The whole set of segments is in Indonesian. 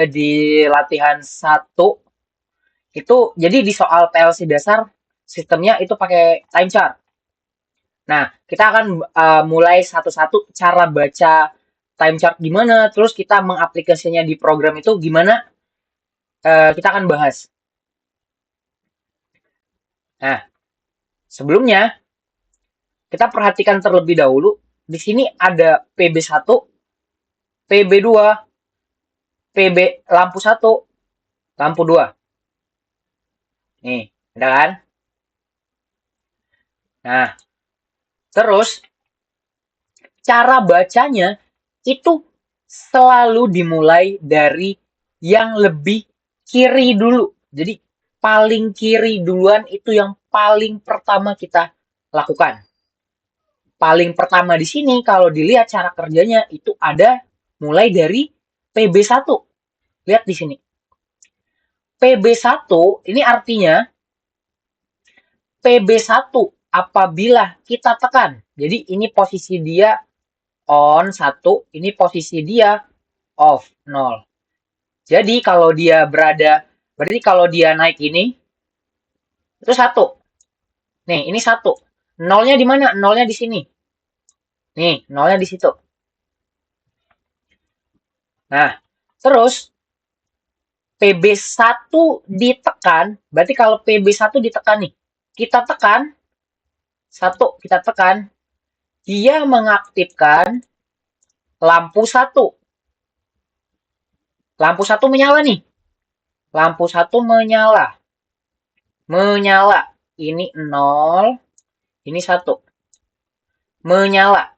di latihan 1 itu jadi di soal PLC dasar sistemnya itu pakai time chart. Nah, kita akan mulai satu-satu cara baca time chart gimana, terus kita mengaplikasinya di program itu gimana, kita akan bahas. Nah, sebelumnya kita perhatikan terlebih dahulu di sini ada PB1, PB2, PB lampu 1, lampu 2. Nih, ada kan? Nah, terus cara bacanya itu selalu dimulai dari yang lebih kiri dulu. Jadi paling kiri duluan itu yang paling pertama kita lakukan. Paling pertama di sini kalau dilihat cara kerjanya itu ada mulai dari PB1. Lihat di sini. PB1 ini artinya PB1 apabila kita tekan. Jadi ini posisi dia on 1, ini posisi dia off 0. Jadi kalau dia berada, berarti kalau dia naik ini, itu 1. Nih, ini 1. Nolnya di mana? Nolnya di sini. Nih, nolnya di situ. Nah, terus PB1 ditekan, berarti kalau PB1 ditekan nih, kita tekan, 1 kita tekan, dia mengaktifkan lampu 1. Lampu 1 menyala nih. Lampu 1 menyala. Menyala. Ini 0, ini 1. Menyala.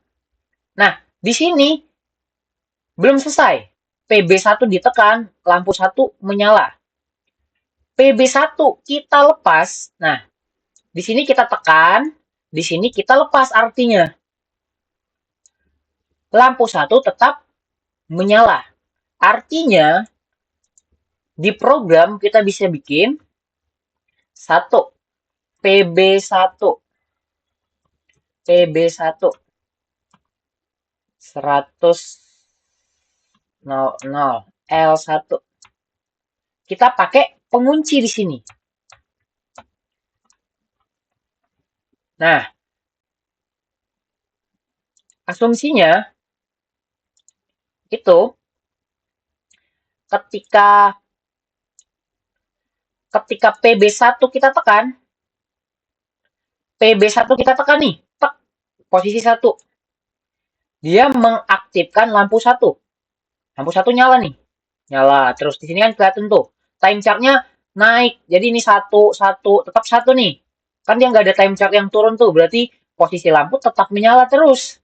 Nah, di sini belum selesai. PB1 ditekan, lampu 1 menyala. PB1 kita lepas. Nah, di sini kita tekan, di sini kita lepas artinya. Lampu 1 tetap menyala. Artinya, di program kita bisa bikin 1 PB1 PB1 100 00 L1. Kita pakai pengunci di sini. Nah, asumsinya itu ketika PB1 kita tekan, PB1 kita tekan nih, tek, posisi 1. Dia mengaktifkan lampu 1. Lampu 1 nyala nih. Nyala. Terus di sini kan kelihatan tuh. Time chart-nya naik. Jadi ini 1, 1, tetap 1 nih. Kan dia nggak ada time chart yang turun tuh. Berarti posisi lampu tetap menyala terus.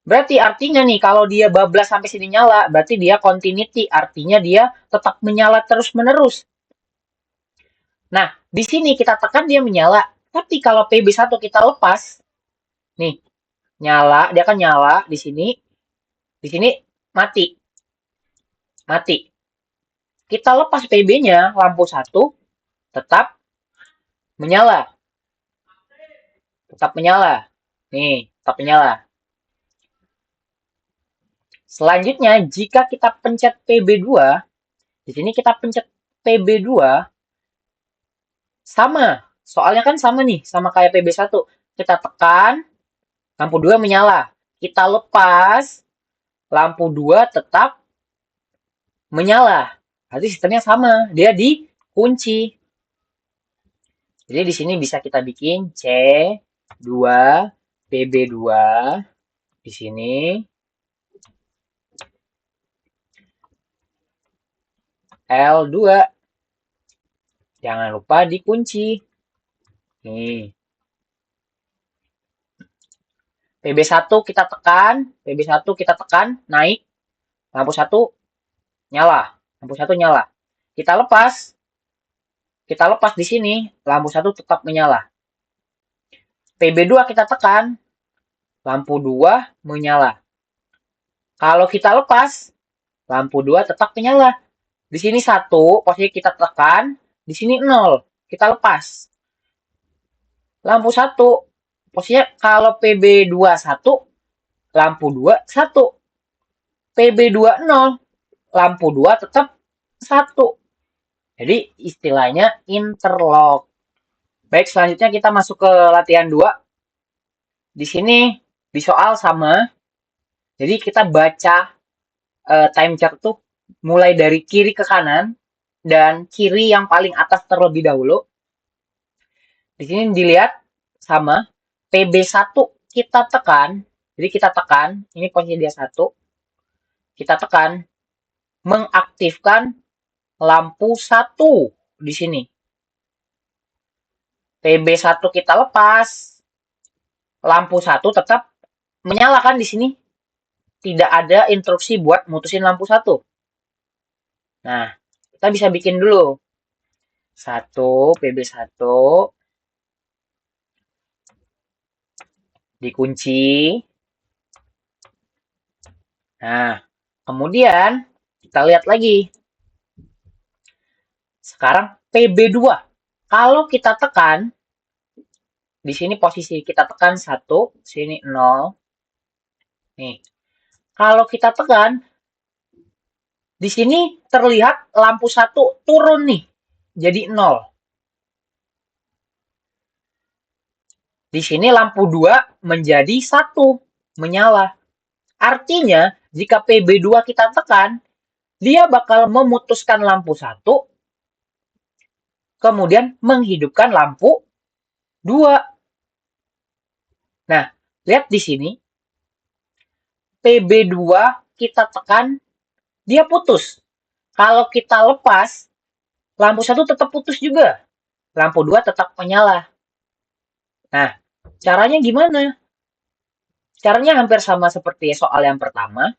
Berarti artinya nih, kalau dia bablas sampai sini nyala, berarti dia continuity. Artinya dia tetap menyala terus-menerus. Nah, di sini kita tekan dia menyala. Tapi kalau PB1 kita lepas, nih, nyala, dia akan nyala di sini. Di sini mati. Mati. Kita lepas PB-nya, lampu 1 tetap menyala. Tetap menyala. Nih, tetap menyala. Selanjutnya, jika kita pencet PB2, di sini kita pencet PB2, sama. Soalnya kan sama nih, sama kayak PB1. Kita tekan, lampu 2 menyala. Kita lepas, lampu 2 tetap menyala. Berarti sistemnya sama, dia dikunci. Jadi di sini bisa kita bikin C2 PB2 di sini. L2. Jangan lupa dikunci. Nih. PB1 kita tekan, PB1 kita tekan, naik. Lampu 1 nyala. Lampu 1 nyala. Kita lepas. Kita lepas di sini, lampu 1 tetap menyala. PB2 kita tekan, lampu 2 menyala. Kalau kita lepas, lampu 2 tetap menyala. Di sini 1, posisi kita tekan, di sini 0, kita lepas. Lampu 1, posisinya kalau PB2 1, lampu 2 1. PB2 0, lampu 2 tetap 1. Jadi istilahnya interlock. Baik, selanjutnya kita masuk ke latihan 2. Di sini di soal sama. Jadi kita baca time chart tuh mulai dari kiri ke kanan dan kiri yang paling atas terlebih dahulu. Di sini dilihat sama PB1 kita tekan. Jadi kita tekan, ini posisi dia 1. Kita tekan mengaktifkan lampu 1 di sini. PB1 kita lepas, lampu 1 tetap menyalakan di sini. Tidak ada instruksi buat mutusin lampu 1. Nah, kita bisa bikin dulu. 1, PB1 dikunci. Nah, kemudian kita lihat lagi. Sekarang PB2. Kalau kita tekan, di sini posisi kita tekan 1, sini 0. Nih, kalau kita tekan, di sini terlihat lampu 1 turun nih, jadi 0. Di sini lampu 2 menjadi 1, menyala. Artinya, jika PB2 kita tekan, dia bakal memutuskan lampu 1, kemudian menghidupkan lampu 2. Nah, lihat di sini. PB2 kita tekan, dia putus. Kalau kita lepas, lampu 1 tetap putus juga. Lampu 2 tetap menyala. Nah, caranya gimana? Caranya hampir sama seperti soal yang pertama.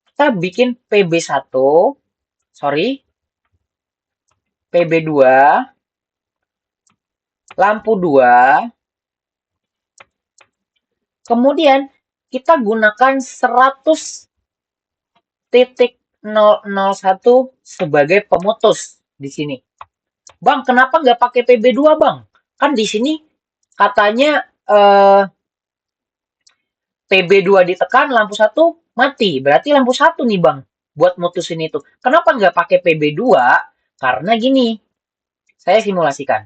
Kita bikin PB1, PB2, lampu 2, kemudian kita gunakan 100.001 sebagai pemutus di sini. Bang, kenapa nggak pakai PB2, Bang? Kan di sini katanya PB2 ditekan, lampu 1 mati. Berarti lampu 1 nih, Bang, buat mutusin itu. Kenapa nggak pakai PB2? Karena gini, saya simulasikan.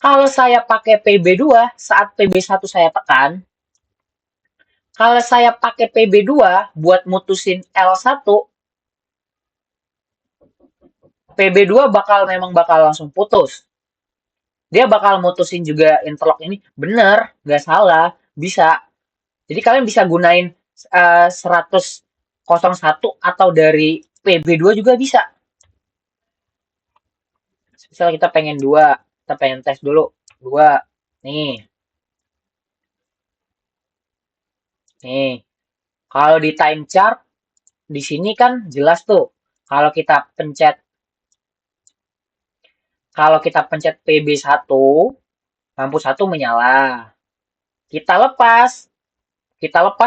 Kalau saya pakai PB2 saat PB1 saya tekan, kalau saya pakai PB2 buat mutusin L1, PB2 memang bakal langsung putus. Dia bakal mutusin juga interlock ini. Bener, nggak salah, bisa. Jadi kalian bisa gunain 100.01 atau dari PB2 juga bisa. Misal kita pengen 2, kita pengen tes dulu. 2, nih. Nih, kalau di time chart, di sini kan jelas tuh. Kalau kita pencet PB1, lampu 1 menyala. Kita lepas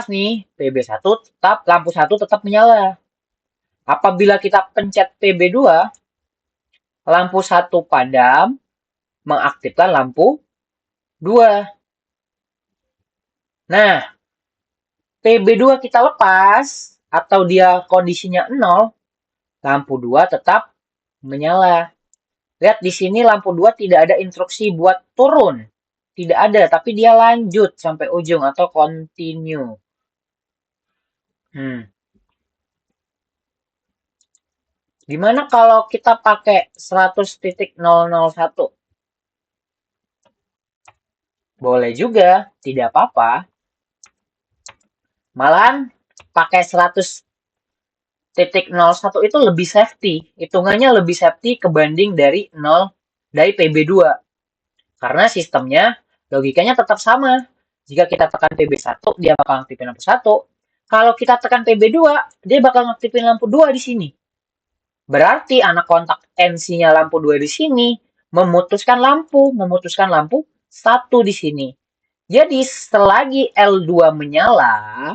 nih, PB1 tetap, lampu 1 tetap menyala. Apabila kita pencet PB2, lampu 1 padam, mengaktifkan lampu 2. Nah, PB2 kita lepas, atau dia kondisinya 0, lampu 2 tetap menyala. Lihat di sini lampu 2 tidak ada instruksi buat turun. Tidak ada, tapi dia lanjut sampai ujung atau continue. Gimana kalau kita pakai 100.001? Boleh juga, tidak apa-apa. Malahan pakai 100.01 itu lebih safety. Hitungannya lebih safety kebanding dari PB2. Karena sistemnya, logikanya tetap sama. Jika kita tekan PB1, dia bakal aktifin lampu 1. Kalau kita tekan PB2, dia bakal aktifin lampu 2 di sini. Berarti anak kontak NC-nya lampu 2 di sini memutuskan lampu 1 di sini. Jadi selagi L2 menyala,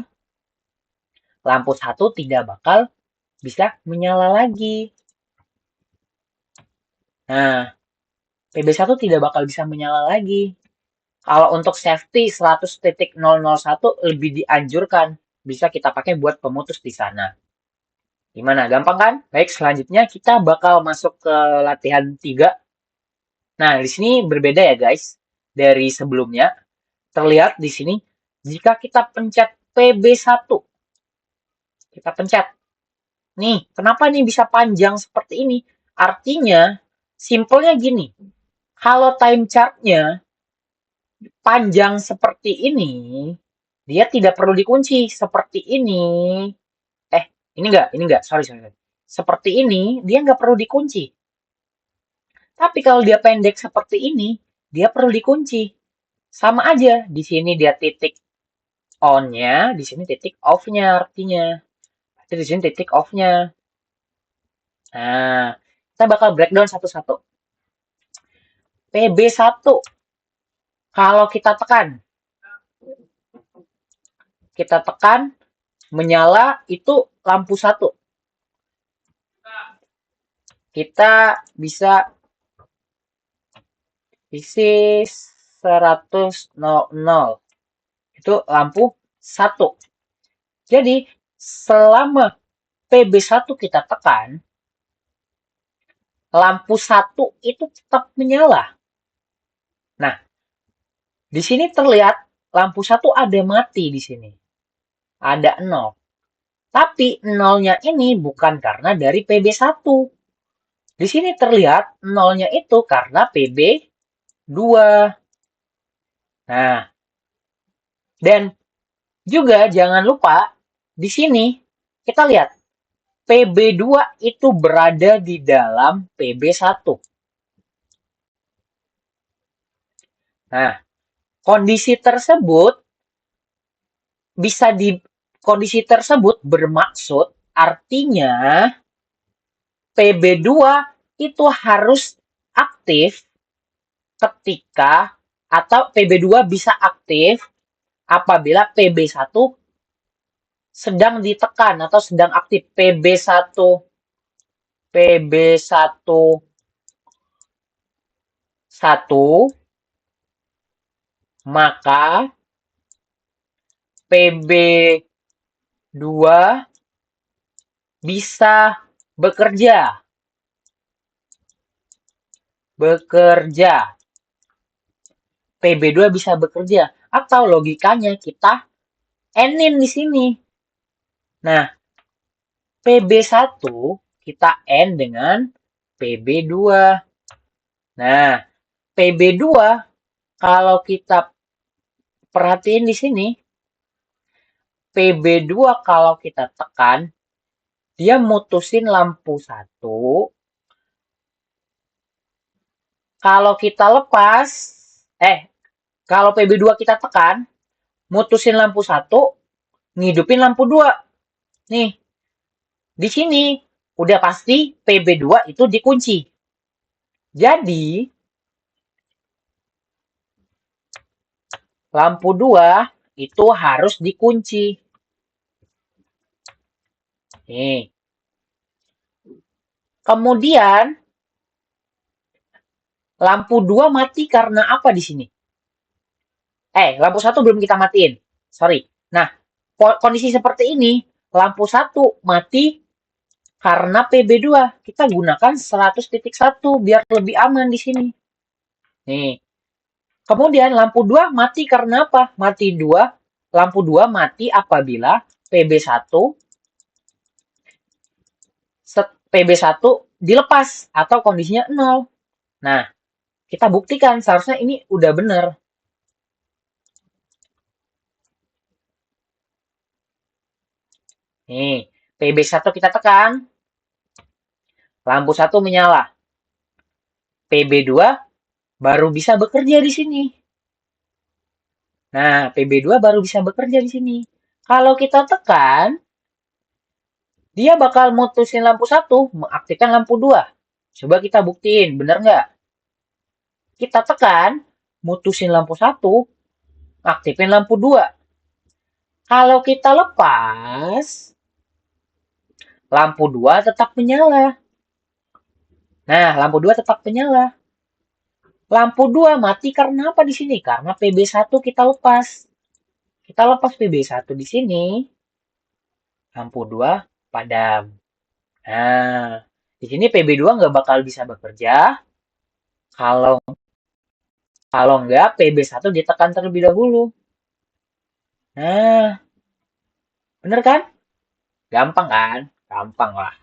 lampu 1 tidak bakal bisa menyala lagi. Nah, PB1 tidak bakal bisa menyala lagi. Kalau untuk safety 100.001 lebih dianjurkan bisa kita pakai buat pemutus di sana. Gimana? Gampang kan? Baik, selanjutnya kita bakal masuk ke latihan 3. Nah, di sini berbeda ya, guys. Dari sebelumnya, terlihat di sini, jika kita pencet PB1, kita pencet. Nih, kenapa nih bisa panjang seperti ini? Artinya, simpelnya gini. Kalau time chart-nya panjang seperti ini, dia tidak perlu dikunci. Seperti ini. Ini enggak. Sorry. Seperti ini, dia nggak perlu dikunci. Tapi kalau dia pendek seperti ini, dia perlu dikunci. Sama aja, di sini dia titik on-nya, di sini titik off-nya artinya. Berarti di sini titik off-nya. Nah, kita bakal breakdown satu-satu. PB1, kalau kita tekan, menyala itu lampu 1. Kita bisa isi 100.00. Itu lampu 1. Jadi, selama PB1 kita tekan, lampu 1 itu tetap menyala. Nah, di sini terlihat lampu 1 ada mati di sini. Ada 0. Tapi 0-nya ini bukan karena dari PB1. Di sini terlihat 0-nya itu karena PB2. Nah, dan juga jangan lupa di sini kita lihat PB2 itu berada di dalam PB1. Nah, kondisi tersebut bermaksud artinya PB2 itu harus aktif atau PB2 bisa aktif apabila PB1 sedang ditekan atau sedang aktif. PB1 maka PB2 bisa bekerja. PB2 bisa bekerja. Atau logikanya kita N-in di sini. Nah, PB1 kita N dengan PB2. Nah, PB2 kalau kita perhatiin di sini, PB2 kalau kita tekan, dia mutusin lampu 1. Kalau kita lepas, kalau PB2 kita tekan, mutusin lampu 1, ngidupin lampu 2. Nih, di sini udah pasti PB2 itu dikunci. Jadi, lampu 2 itu harus dikunci. Nih. Kemudian, lampu 2 mati karena apa di sini? Lampu 1 belum kita matiin. Sorry. Nah, kondisi seperti ini, lampu 1 mati karena PB2. Kita gunakan 100.1 biar lebih aman di sini. Nih. Kemudian lampu 2 mati karena apa? Lampu 2 mati apabila PB1 dilepas atau kondisinya 0. Nah, kita buktikan seharusnya ini udah benar. Nih, PB1 kita tekan. Lampu 1 menyala. PB2 baru bisa bekerja di sini. Nah, PB2 baru bisa bekerja di sini. Kalau kita tekan, dia bakal mutusin lampu 1, mengaktifkan lampu 2. Coba kita buktiin, bener nggak? Kita tekan, mutusin lampu 1, aktifin lampu 2. Kalau kita lepas, lampu 2 tetap menyala. Nah, lampu 2 tetap menyala. Lampu 2 mati karena apa di sini? Karena PB1 kita lepas. Kita lepas PB1 di sini. lampu 2 padam. Nah, di sini PB2 nggak bakal bisa bekerja kalau kalau nggak PB1 ditekan terlebih dahulu. Nah, bener kan? Gampang kan? Gampang lah.